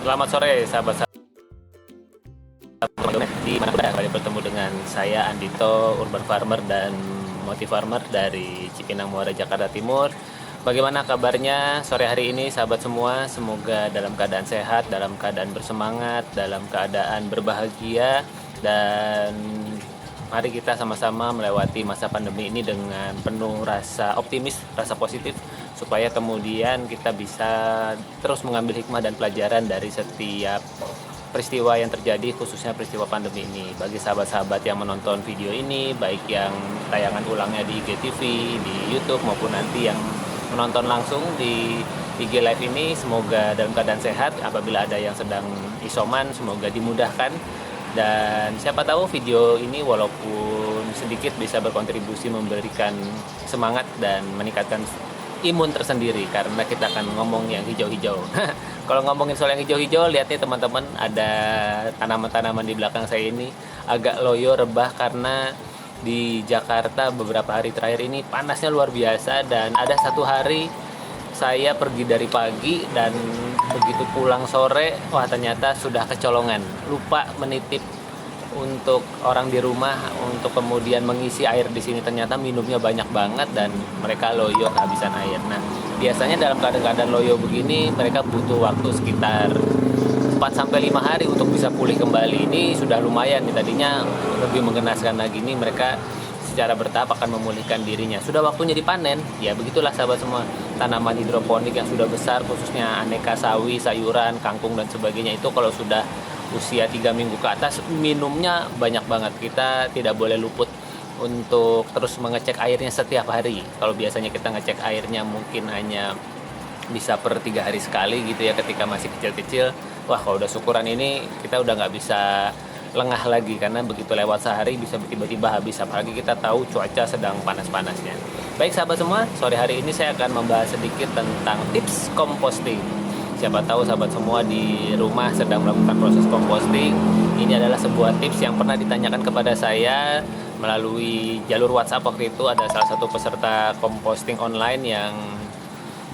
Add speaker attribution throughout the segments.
Speaker 1: Selamat sore sahabat-sahabat di mana kembali bertemu dengan saya Andito, Urban Farmer dan Motif Farmer dari Cipinang Muara, Jakarta Timur. Bagaimana kabarnya sore hari ini sahabat semua? Semoga dalam keadaan sehat, dalam keadaan bersemangat, dalam keadaan berbahagia, dan mari kita sama-sama melewati masa pandemi ini dengan penuh rasa optimis, rasa positif, supaya kemudian kita bisa terus mengambil hikmah dan pelajaran dari setiap peristiwa yang terjadi, khususnya peristiwa pandemi ini. Bagi sahabat-sahabat yang menonton video ini, baik yang tayangan ulangnya di IGTV, di YouTube, maupun nanti yang menonton langsung di IG Live ini, semoga dalam keadaan sehat. Apabila ada yang sedang isoman, semoga dimudahkan. Dan siapa tahu video ini walaupun sedikit bisa berkontribusi memberikan semangat dan meningkatkan imun tersendiri, karena kita akan ngomong yang hijau-hijau. Kalau ngomongin soal yang hijau-hijau, lihat nih teman-teman, ada tanaman-tanaman di belakang saya ini agak loyo, rebah, karena di Jakarta beberapa hari terakhir ini panasnya luar biasa. Dan ada satu hari saya pergi dari pagi dan begitu pulang sore, wah ternyata sudah kecolongan, lupa menitip untuk orang di rumah untuk kemudian mengisi air di sini. Ternyata minumnya banyak banget dan mereka loyo kehabisan air. Nah, biasanya dalam keadaan loyo begini mereka butuh waktu sekitar 4 sampai 5 hari untuk bisa pulih kembali. Ini sudah lumayan nih, tadinya lebih menggenaskan lagi nih, mereka secara bertahap akan memulihkan dirinya. Sudah waktunya dipanen. Ya begitulah sahabat semua, tanaman hidroponik yang sudah besar, khususnya aneka sawi, sayuran, kangkung dan sebagainya, itu kalau sudah usia 3 minggu ke atas minumnya banyak banget. Kita tidak boleh luput untuk terus mengecek airnya setiap hari. Kalau biasanya kita ngecek airnya mungkin hanya bisa per 3 hari sekali gitu ya, ketika masih kecil-kecil. Wah, kalau udah syukuran ini kita udah nggak bisa lengah lagi, karena begitu lewat sehari bisa tiba-tiba habis, apalagi kita tahu cuaca sedang panas-panasnya. Baik sahabat semua, sore hari ini saya akan membahas sedikit tentang tips composting. Siapa tahu sahabat semua di rumah sedang melakukan proses composting. Ini adalah sebuah tips yang pernah ditanyakan kepada saya melalui jalur WhatsApp. Waktu itu ada salah satu peserta composting online yang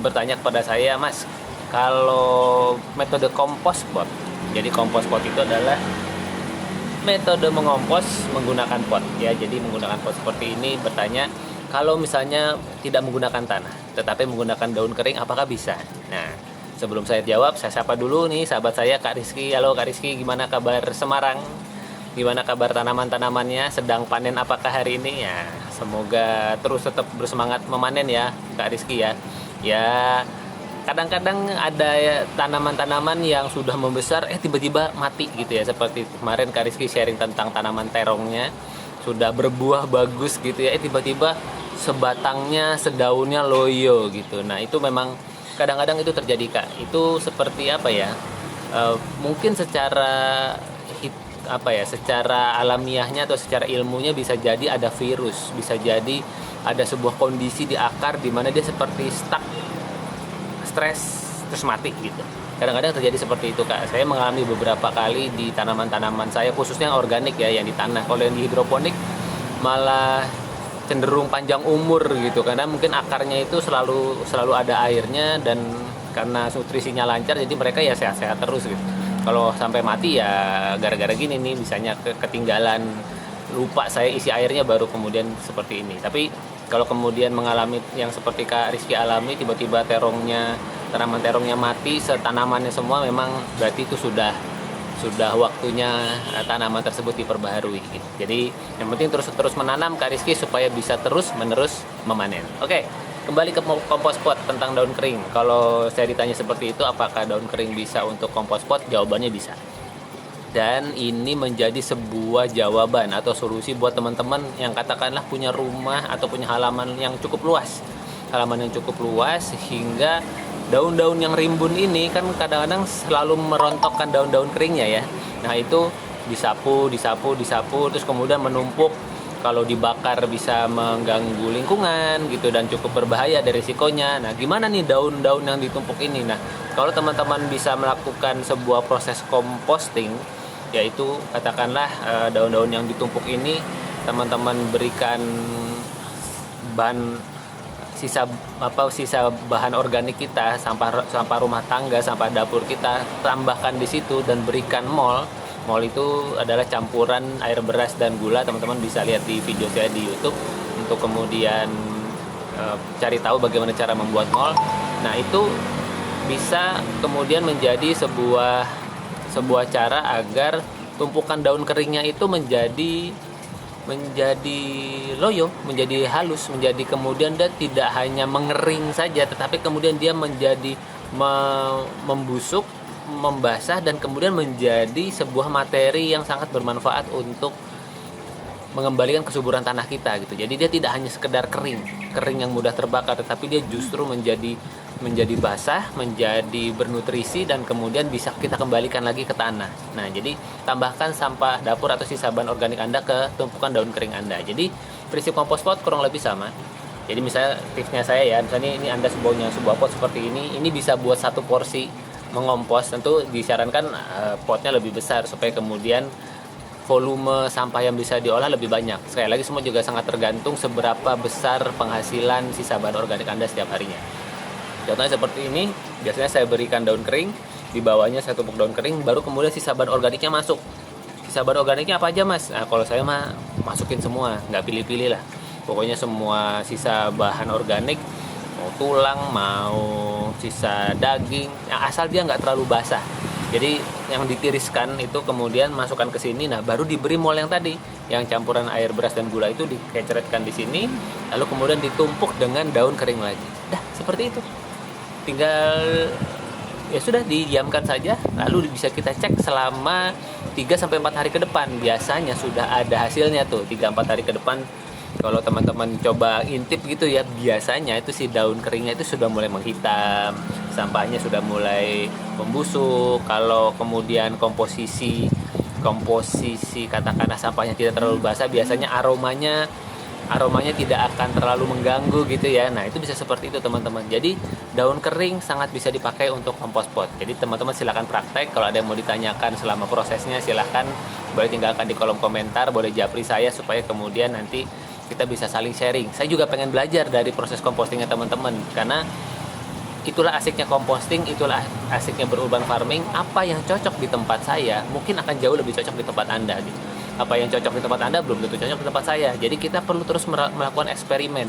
Speaker 1: bertanya kepada saya, "Mas, kalau metode kompos pot." Jadi kompos pot itu adalah metode mengompos menggunakan pot ya. Jadi menggunakan pot seperti ini, bertanya kalau misalnya tidak menggunakan tanah tetapi menggunakan daun kering, apakah bisa? Nah, sebelum saya jawab, saya sapa dulu nih sahabat saya, Kak Rizky. Halo Kak Rizky, gimana kabar Semarang? Gimana kabar tanaman-tanamannya? Sedang panen apakah hari ini? Ya, semoga terus tetap bersemangat memanen ya Kak Rizky ya. Ya, kadang-kadang ada ya, tanaman-tanaman yang sudah membesar tiba-tiba mati gitu ya. Seperti kemarin Kak Rizky sharing tentang tanaman terongnya, sudah berbuah bagus gitu ya, tiba-tiba sebatangnya, sedaunnya loyo gitu. Nah, itu memang kadang-kadang itu terjadi Kak. Itu seperti apa ya? Mungkin secara secara alamiahnya atau secara ilmunya bisa jadi ada virus, bisa jadi ada sebuah kondisi di akar di mana dia seperti stuck, stres, terus mati gitu. Kadang-kadang terjadi seperti itu Kak. Saya mengalami beberapa kali di tanaman-tanaman saya, khususnya yang organik ya, yang di tanah. Kalau yang di hidroponik malah cenderung panjang umur gitu, karena mungkin akarnya itu selalu ada airnya, dan karena nutrisinya lancar jadi mereka ya sehat-sehat terus gitu. Kalau sampai mati ya gara-gara gini nih, misalnya ketinggalan, lupa saya isi airnya, baru kemudian seperti ini. Tapi kalau kemudian mengalami yang seperti Kak Rizky alami, tiba-tiba tanaman terongnya mati setanamannya semua, memang berarti itu sudah waktunya tanaman tersebut diperbaharui gitu. Jadi yang penting terus menanam Kak Rizky supaya bisa terus-menerus memanen. Oke, kembali ke kompos pot tentang daun kering. Kalau saya ditanya seperti itu, apakah daun kering bisa untuk kompos pot? Jawabannya bisa. Dan ini menjadi sebuah jawaban atau solusi buat teman-teman yang katakanlah punya rumah atau punya halaman yang cukup luas. Sehingga daun-daun yang rimbun ini kan kadang-kadang selalu merontokkan daun-daun keringnya ya. Nah, itu disapu, terus kemudian menumpuk. Kalau dibakar bisa mengganggu lingkungan gitu dan cukup berbahaya dari risikonya. Nah, gimana nih daun-daun yang ditumpuk ini? Nah, kalau teman-teman bisa melakukan sebuah proses composting, yaitu katakanlah daun-daun yang ditumpuk ini teman-teman berikan bahan sisa bahan organik kita, sampah rumah tangga, sampah dapur kita, tambahkan di situ dan berikan mol. Mol itu adalah campuran air beras dan gula. Teman-teman bisa lihat di video saya di YouTube untuk kemudian cari tahu bagaimana cara membuat mol. Nah, itu bisa kemudian menjadi sebuah cara agar tumpukan daun keringnya itu menjadi loyo, menjadi halus, menjadi kemudian dia tidak hanya mengering saja, tetapi kemudian dia menjadi membusuk, membasah, dan kemudian menjadi sebuah materi yang sangat bermanfaat untuk mengembalikan kesuburan tanah kita gitu. Jadi dia tidak hanya sekedar kering yang mudah terbakar, tetapi dia justru menjadi basah, menjadi bernutrisi, dan kemudian bisa kita kembalikan lagi ke tanah. Nah, jadi tambahkan sampah dapur atau sisa bahan organik Anda ke tumpukan daun kering Anda. Jadi prinsip kompos pot kurang lebih sama. Jadi misalnya tipsnya saya ya, misalnya ini Anda sebuah pot seperti ini bisa buat satu porsi mengompos. Tentu disarankan potnya lebih besar supaya kemudian volume sampah yang bisa diolah lebih banyak. Sekali lagi semua juga sangat tergantung seberapa besar penghasilan sisa bahan organik Anda setiap harinya. Contohnya seperti ini, biasanya saya berikan daun kering, di bawahnya saya tumpuk daun kering, baru kemudian sisa bahan organiknya masuk. Sisa bahan organiknya apa aja, Mas? Nah, kalau saya mah masukin semua, nggak pilih-pilih lah. Pokoknya semua sisa bahan organik, mau tulang, mau sisa daging, yang asal dia nggak terlalu basah. Jadi yang ditiriskan itu kemudian masukkan ke sini, nah baru diberi mol yang tadi, yang campuran air beras dan gula itu dikeceretkan di sini, lalu kemudian ditumpuk dengan daun kering lagi. Dah, seperti itu. Tinggal ya sudah didiamkan saja, lalu bisa kita cek selama 3-4 hari ke depan. Biasanya sudah ada hasilnya tuh 3-4 hari ke depan. Kalau teman-teman coba intip gitu ya, biasanya itu si daun keringnya itu sudah mulai menghitam, sampahnya sudah mulai membusuk. Kalau kemudian komposisi katakanlah sampahnya tidak terlalu basah, biasanya aromanya tidak akan terlalu mengganggu gitu ya. Nah, itu bisa seperti itu teman-teman. Jadi daun kering sangat bisa dipakai untuk kompos pot. Jadi teman-teman silakan praktek. Kalau ada yang mau ditanyakan selama prosesnya, silakan boleh tinggalkan di kolom komentar, boleh japri saya supaya kemudian nanti kita bisa saling sharing. Saya juga pengen belajar dari proses compostingnya teman-teman, karena itulah asiknya composting, itulah asiknya berurban farming. Apa yang cocok di tempat saya mungkin akan jauh lebih cocok di tempat Anda gitu. Apa yang cocok di tempat Anda belum tentu cocok di tempat saya. Jadi kita perlu terus melakukan eksperimen,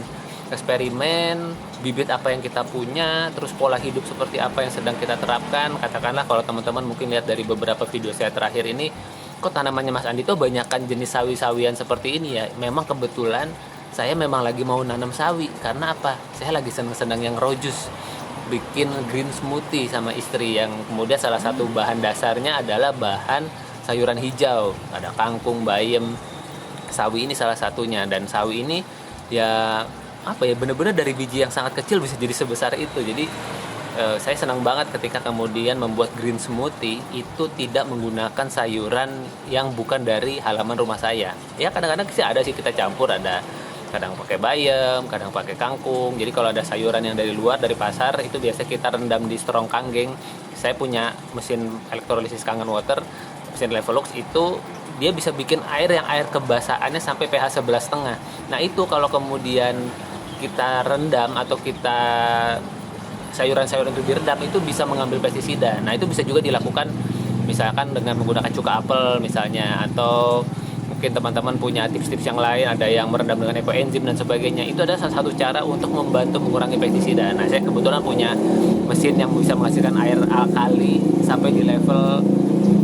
Speaker 1: bibit apa yang kita punya, terus pola hidup seperti apa yang sedang kita terapkan. Katakanlah kalau teman-teman mungkin lihat dari beberapa video saya terakhir ini, kok tanamannya Mas Andito banyakkan jenis sawi-sawian seperti ini ya. Memang kebetulan saya memang lagi mau nanam sawi. Karena apa? Saya lagi senang-senang yang raw juice, bikin green smoothie sama istri, yang kemudian salah satu bahan dasarnya adalah bahan sayuran hijau. Ada kangkung, bayam, sawi ini salah satunya. Dan sawi ini ya benar-benar dari biji yang sangat kecil bisa jadi sebesar itu. Jadi saya senang banget ketika kemudian membuat green smoothie itu tidak menggunakan sayuran yang bukan dari halaman rumah saya. Ya kadang-kadang sih ada sih kita campur, ada kadang pakai bayam, kadang pakai kangkung. Jadi kalau ada sayuran yang dari luar, dari pasar, itu biasa kita rendam di strong kanggeng. Saya punya mesin elektrolisis Kangen Water, mesin Levelux itu dia bisa bikin air kebasahannya sampai pH 11,5. Nah, itu kalau kemudian kita rendam atau kita sayuran-sayuran itu direndam, itu bisa mengambil pestisida. Nah, itu bisa juga dilakukan misalkan dengan menggunakan cuka apel misalnya, atau mungkin teman-teman punya tips-tips yang lain, ada yang merendam dengan ekoenzim dan sebagainya. Itu adalah salah satu cara untuk membantu mengurangi pestisida. Nah, saya kebetulan punya mesin yang bisa menghasilkan air alkali sampai di level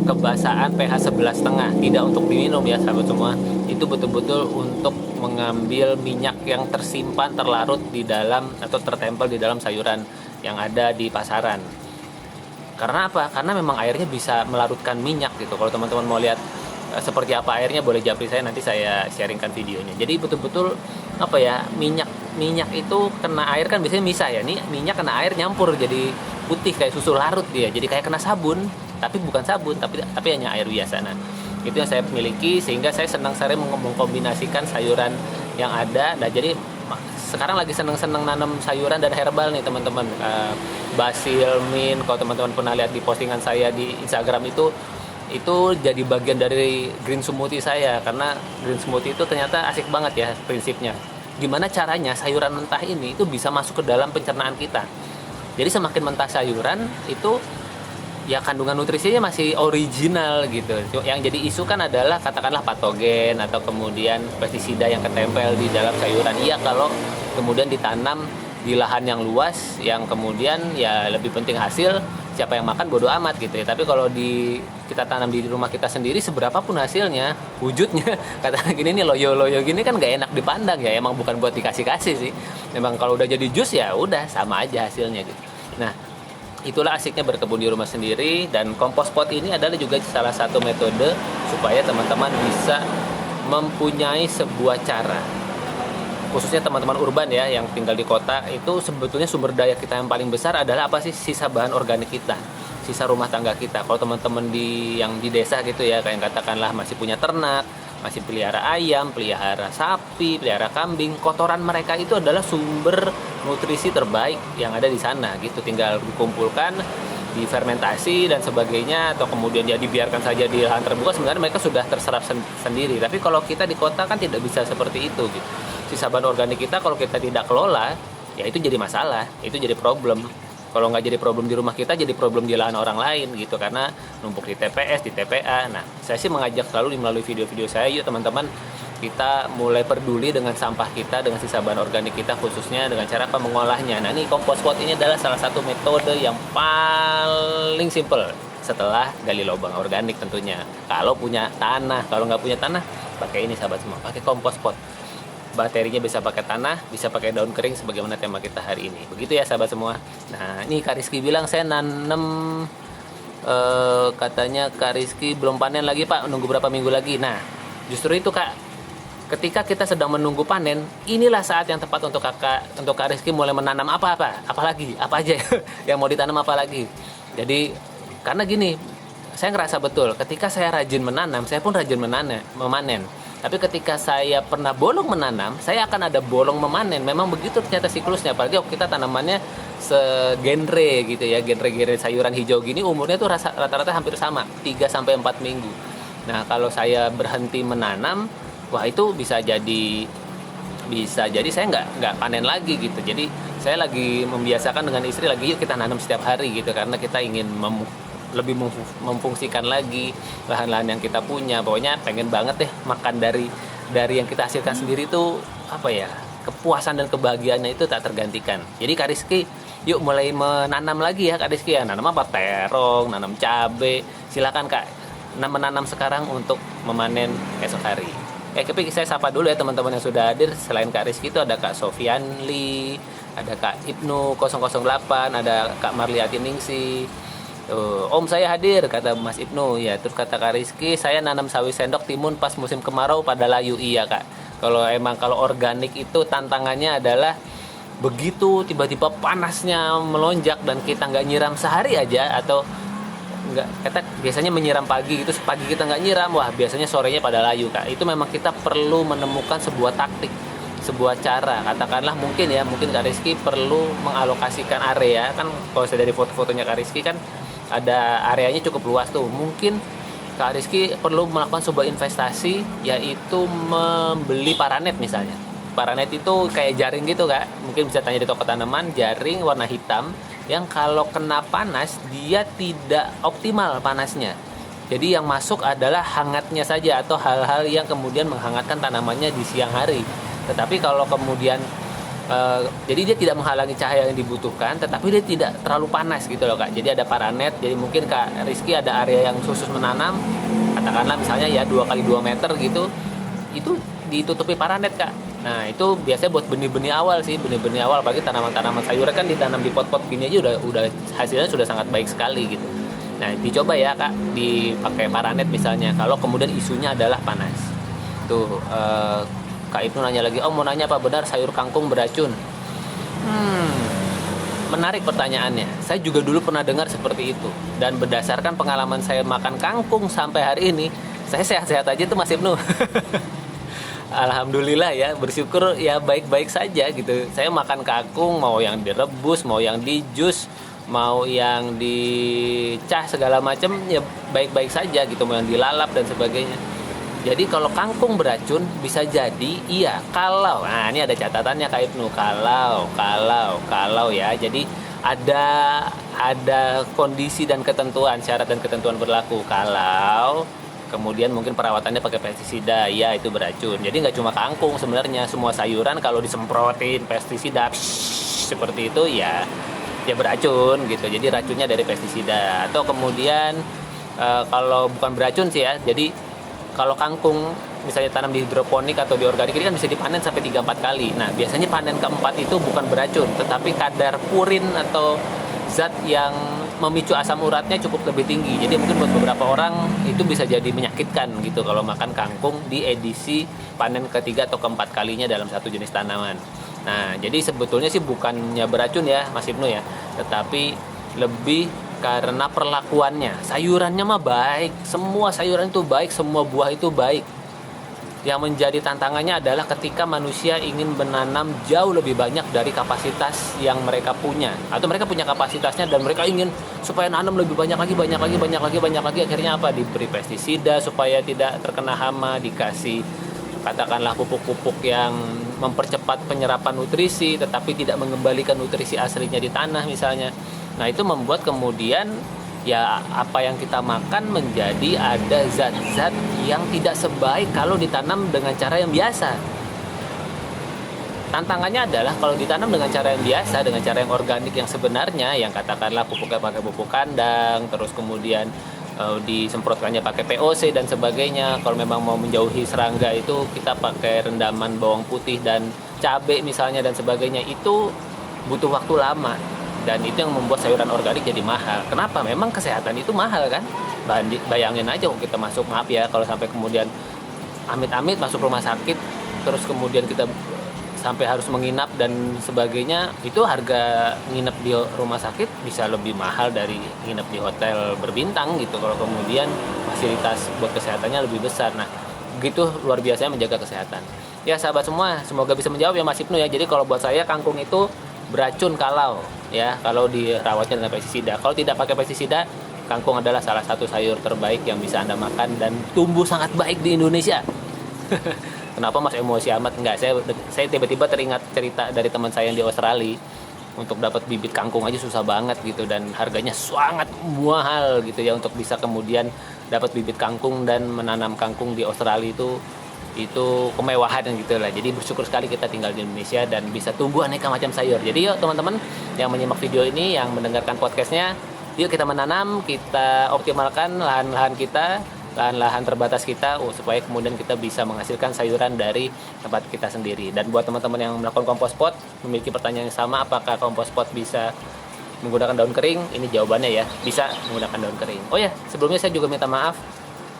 Speaker 1: kebasahan pH 11,5. Tidak untuk diminum ya sahabat semua. Itu betul-betul untuk mengambil minyak yang tersimpan, terlarut di dalam atau tertempel di dalam sayuran yang ada di pasaran. Karena apa? Karena memang airnya bisa melarutkan minyak gitu. Kalau teman-teman mau lihat seperti apa airnya, boleh japri saya, nanti saya sharingkan videonya. Jadi betul-betul minyak itu kena air kan biasanya misah ya. Nih minyak kena air nyampur jadi putih kayak susu larut dia. Jadi kayak kena sabun, tapi bukan sabun, tapi hanya air biasa. Nah, itu yang saya miliki, sehingga saya senang mengkombinasikan sayuran yang ada. Nah, jadi sekarang lagi senang nanam sayuran dan herbal nih teman-teman. Basil, mint, kalau teman-teman pernah lihat di postingan saya di Instagram itu jadi bagian dari green smoothie saya, karena green smoothie itu ternyata asik banget ya prinsipnya. gimana caranya sayuran mentah ini itu bisa masuk ke dalam pencernaan kita. Jadi semakin mentah sayuran itu ya kandungan nutrisinya masih original gitu. Yang jadi isu kan adalah katakanlah patogen atau kemudian pestisida yang ketempel di dalam sayuran. Iya kalau kemudian ditanam di lahan yang luas, yang kemudian ya lebih penting hasil, siapa yang makan bodo amat gitu ya. Tapi kalau kita tanam di rumah kita sendiri, seberapa pun hasilnya, wujudnya kata gini nih loyo-loyo gini kan nggak enak dipandang ya. Emang bukan buat dikasih-kasih sih. Memang kalau udah jadi jus ya udah sama aja hasilnya gitu. Nah, itulah asiknya berkebun di rumah sendiri, dan kompos pot ini adalah juga salah satu metode supaya teman-teman bisa mempunyai sebuah cara. Khususnya teman-teman urban ya yang tinggal di kota, itu sebetulnya sumber daya kita yang paling besar adalah apa sih? Sisa bahan organik kita, sisa rumah tangga kita. Kalau teman-teman yang di desa gitu ya, kayak katakanlah masih punya ternak, masih pelihara ayam, pelihara sapi, pelihara kambing, kotoran mereka itu adalah sumber nutrisi terbaik yang ada di sana gitu. Tinggal dikumpulkan, difermentasi dan sebagainya, atau kemudian ya dibiarkan saja di lahan terbuka, sebenarnya mereka sudah terserap sendiri. Tapi kalau kita di kota kan tidak bisa seperti itu gitu. Sisa bahan organik kita kalau kita tidak kelola, ya itu jadi masalah, itu jadi problem. Kalau nggak jadi problem di rumah kita, jadi problem di lahan orang lain gitu, karena numpuk di TPS, di TPA. Nah, saya sih mengajak selalu melalui video-video saya, yuk teman-teman, kita mulai peduli dengan sampah kita, dengan sisa bahan organik kita, khususnya dengan cara apa mengolahnya. Nah, ini kompos pot ini adalah salah satu metode yang paling simple setelah gali lubang organik tentunya. Kalau punya tanah, kalau nggak punya tanah, pakai ini sahabat semua, pakai kompos pot. Baterinya bisa pakai tanah, bisa pakai daun kering sebagaimana tema kita hari ini. Begitu ya sahabat semua. Nah, ini Kak Rizky bilang saya nanam, katanya Kak Rizky belum panen lagi Pak, nunggu berapa minggu lagi. Nah, justru itu Kak, ketika kita sedang menunggu panen, inilah saat yang tepat untuk Kak Rizky mulai menanam apa aja yang mau ditanam apa lagi. Jadi karena gini, saya ngerasa betul ketika saya rajin menanam, saya pun rajin memanen. Tapi ketika saya pernah bolong menanam, saya akan ada bolong memanen. Memang begitu ternyata siklusnya. Apalagi kita tanamannya segenre gitu ya, genre sayuran hijau gini, umurnya tuh rata-rata hampir sama, 3-4 minggu. Nah, kalau saya berhenti menanam, wah itu bisa jadi saya nggak panen lagi gitu. Jadi saya lagi membiasakan dengan istri lagi, yuk kita nanam setiap hari gitu, karena kita ingin lebih memfungsikan lagi lahan-lahan yang kita punya. Pokoknya pengen banget deh makan dari yang kita hasilkan sendiri itu apa ya, kepuasan dan kebahagiaannya itu tak tergantikan. Jadi Kak Rizky, yuk mulai menanam lagi ya Kak Rizky ya. Nanam apa? Terong, nanam cabai. Silakan Kak, menanam sekarang untuk memanen esok hari. Tapi saya sapa dulu ya teman-teman yang sudah hadir. Selain Kak Rizky itu ada Kak Sofian Lee, ada Kak Ibnu 008, ada Kak Marliati Ningsi. Om saya hadir, kata Mas Ibnu. Ya, terus kata Kak Rizky, saya nanam sawi sendok timun pas musim kemarau pada layu. Iya Kak, kalau organik itu tantangannya adalah begitu tiba-tiba panasnya melonjak dan kita nggak nyiram sehari aja, atau nggak, kita biasanya menyiram pagi gitu, pagi kita nggak nyiram, wah biasanya sorenya pada layu Kak. Itu memang kita perlu menemukan sebuah taktik, sebuah cara. Katakanlah mungkin Kak Rizky perlu mengalokasikan area. Kan kalau saya dari foto-fotonya Kak Rizky kan ada areanya cukup luas tuh. Mungkin Kak Rizky perlu melakukan sebuah investasi, yaitu membeli paranet misalnya. Paranet itu kayak jaring gitu Kak, mungkin bisa tanya di toko tanaman, jaring warna hitam yang kalau kena panas dia tidak optimal panasnya. Jadi yang masuk adalah hangatnya saja, atau hal-hal yang kemudian menghangatkan tanamannya di siang hari. Tetapi kalau kemudian jadi dia tidak menghalangi cahaya yang dibutuhkan, tetapi dia tidak terlalu panas gitu loh Kak. Jadi ada paranet. Jadi mungkin Kak Rizky ada area yang khusus menanam, katakanlah misalnya ya 2x2 meter gitu, itu ditutupi paranet Kak. Nah itu biasanya buat benih-benih awal sih, benih-benih awal. Bagi tanaman-tanaman sayuran kan ditanam di pot-pot gini aja udah hasilnya sudah sangat baik sekali gitu. Nah dicoba ya Kak, dipakai paranet misalnya kalau kemudian isunya adalah panas. Tuh Kak Ibnu nanya lagi, mau nanya apa benar sayur kangkung beracun? Menarik pertanyaannya. Saya juga dulu pernah dengar seperti itu. Dan berdasarkan pengalaman saya makan kangkung sampai hari ini, saya sehat-sehat aja tuh Mas Ibnu. Alhamdulillah ya, bersyukur ya, baik-baik saja gitu. Saya makan kangkung, mau yang direbus, mau yang di jus, mau yang dicah segala macam ya baik-baik saja gitu, mau yang dilalap dan sebagainya. Jadi kalau kangkung beracun bisa jadi iya kalau, nah ini ada catatannya Kak Ibnu, kalau ya. Jadi ada kondisi dan ketentuan, syarat dan ketentuan berlaku. Kalau kemudian mungkin perawatannya pakai pestisida, ya itu beracun. Jadi nggak cuma kangkung sebenarnya, semua sayuran kalau disemprotin pestisida seperti itu ya beracun gitu. Jadi racunnya dari pestisida. Atau kemudian kalau bukan beracun sih ya, jadi kalau kangkung misalnya tanam di hidroponik atau di organik ini kan bisa dipanen sampai 3-4 kali. Nah, biasanya panen keempat itu bukan beracun, tetapi kadar purin atau zat yang memicu asam uratnya cukup lebih tinggi. Jadi mungkin buat beberapa orang itu bisa jadi menyakitkan gitu kalau makan kangkung di edisi panen ketiga atau keempat kalinya dalam satu jenis tanaman. Nah, jadi sebetulnya sih bukannya beracun ya Mas Ibnu ya, tetapi lebih karena perlakuannya. Sayurannya mah baik, semua sayuran itu baik, semua buah itu baik. Yang menjadi tantangannya adalah ketika manusia ingin menanam jauh lebih banyak dari kapasitas yang mereka punya, atau mereka punya kapasitasnya dan mereka ingin supaya nanam lebih banyak lagi, akhirnya apa? Diberi pestisida supaya tidak terkena hama, dikasih katakanlah pupuk-pupuk yang mempercepat penyerapan nutrisi tetapi tidak mengembalikan nutrisi aslinya di tanah misalnya. Nah, itu membuat kemudian ya apa yang kita makan menjadi ada zat-zat yang tidak sebaik kalau ditanam dengan cara yang biasa. Tantangannya adalah kalau ditanam dengan cara yang biasa, dengan cara yang organik yang sebenarnya, yang katakanlah pupuknya pakai pupuk kandang, terus kemudian disemprotkannya pakai POC dan sebagainya. Kalau memang mau menjauhi serangga itu kita pakai rendaman bawang putih dan cabai misalnya dan sebagainya, itu butuh waktu lama. Dan itu yang membuat sayuran organik jadi mahal. Kenapa? Memang kesehatan itu mahal kan? Bayangin aja kita masuk, maaf ya kalau sampai kemudian amit-amit masuk rumah sakit, terus kemudian kita sampai harus menginap dan sebagainya, itu harga nginep di rumah sakit bisa lebih mahal dari nginep di hotel berbintang gitu. Kalau kemudian fasilitas buat kesehatannya lebih besar. Nah, begitu luar biasanya menjaga kesehatan. Ya sahabat semua, semoga bisa menjawab ya Mas Ibnu ya. Jadi kalau buat saya kangkung itu beracun kalau dirawatnya dengan pestisida. Kalau tidak pakai pestisida, kangkung adalah salah satu sayur terbaik yang bisa Anda makan dan tumbuh sangat baik di Indonesia. Kenapa Mas emosi amat? Enggak, saya tiba-tiba teringat cerita dari teman saya yang di Australia. Untuk dapat bibit kangkung aja susah banget gitu, dan harganya sangat mahal gitu ya untuk bisa kemudian dapat bibit kangkung dan menanam kangkung di Australia itu kemewahan gitu lah. Jadi bersyukur sekali kita tinggal di Indonesia dan bisa tumbuh aneka macam sayur. Jadi yuk teman-teman yang menyimak video ini, yang mendengarkan podcastnya, yuk kita menanam, kita optimalkan lahan-lahan kita, lahan-lahan terbatas kita, supaya kemudian kita bisa menghasilkan sayuran dari tempat kita sendiri. Dan buat teman-teman yang melakukan kompos pot, memiliki pertanyaan yang sama, apakah kompos pot bisa menggunakan daun kering? Ini jawabannya ya, bisa menggunakan daun kering. Oh ya, sebelumnya saya juga minta maaf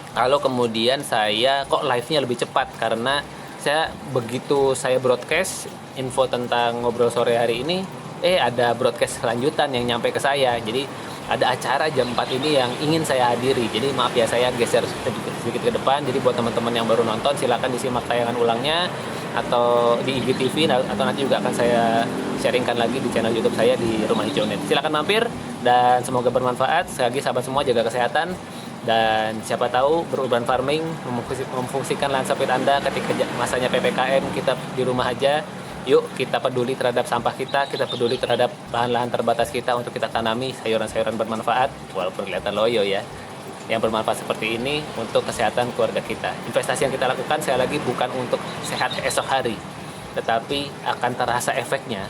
Speaker 1: kalau kemudian saya kok live-nya lebih cepat, karena begitu saya broadcast info tentang ngobrol sore hari ini, ada broadcast lanjutan yang nyampe ke saya. Jadi ada acara jam 4 ini yang ingin saya hadiri. Jadi maaf ya, saya geser sedikit ke depan. Jadi buat teman-teman yang baru nonton, silakan disimak tayangan ulangnya atau di IGTV, atau nanti juga akan saya sharingkan lagi di channel YouTube saya di Rumah Hijau Net. Silakan mampir dan semoga bermanfaat. Sekali lagi sahabat semua, jaga kesehatan. Dan siapa tahu berurban farming memfungsikan lahan sawit Anda ketika masanya PPKM, kita di rumah aja. Yuk kita peduli terhadap sampah kita peduli terhadap lahan-lahan terbatas kita untuk kita tanami sayuran-sayuran bermanfaat, walaupun kelihatan loyo ya, yang bermanfaat seperti ini untuk kesehatan keluarga kita. Investasi yang kita lakukan, sekali lagi, bukan untuk sehat esok hari, tetapi akan terasa efeknya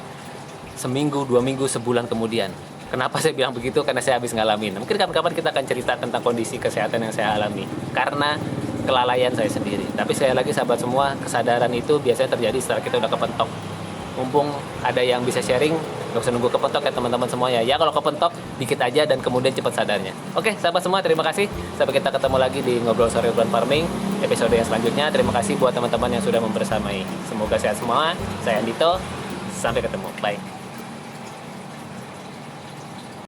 Speaker 1: seminggu, 2 minggu, sebulan kemudian. Kenapa saya bilang begitu? Karena saya habis ngalamin. Mungkin kapan-kapan kita akan cerita tentang kondisi kesehatan yang saya alami karena kelalaian saya sendiri. Tapi sekali lagi sahabat semua, kesadaran itu biasanya terjadi setelah kita udah kepentok. Mumpung ada yang bisa sharing, gak usah nunggu kepentok ya teman-teman semuanya. Ya kalau kepentok, dikit aja dan kemudian cepat sadarnya. Oke sahabat semua, terima kasih. Sampai kita ketemu lagi di Ngobrol Sore Urban Farming episode yang selanjutnya. Terima kasih buat teman-teman yang sudah membersamai. Semoga sehat semua. Saya Andito. Sampai ketemu. Bye.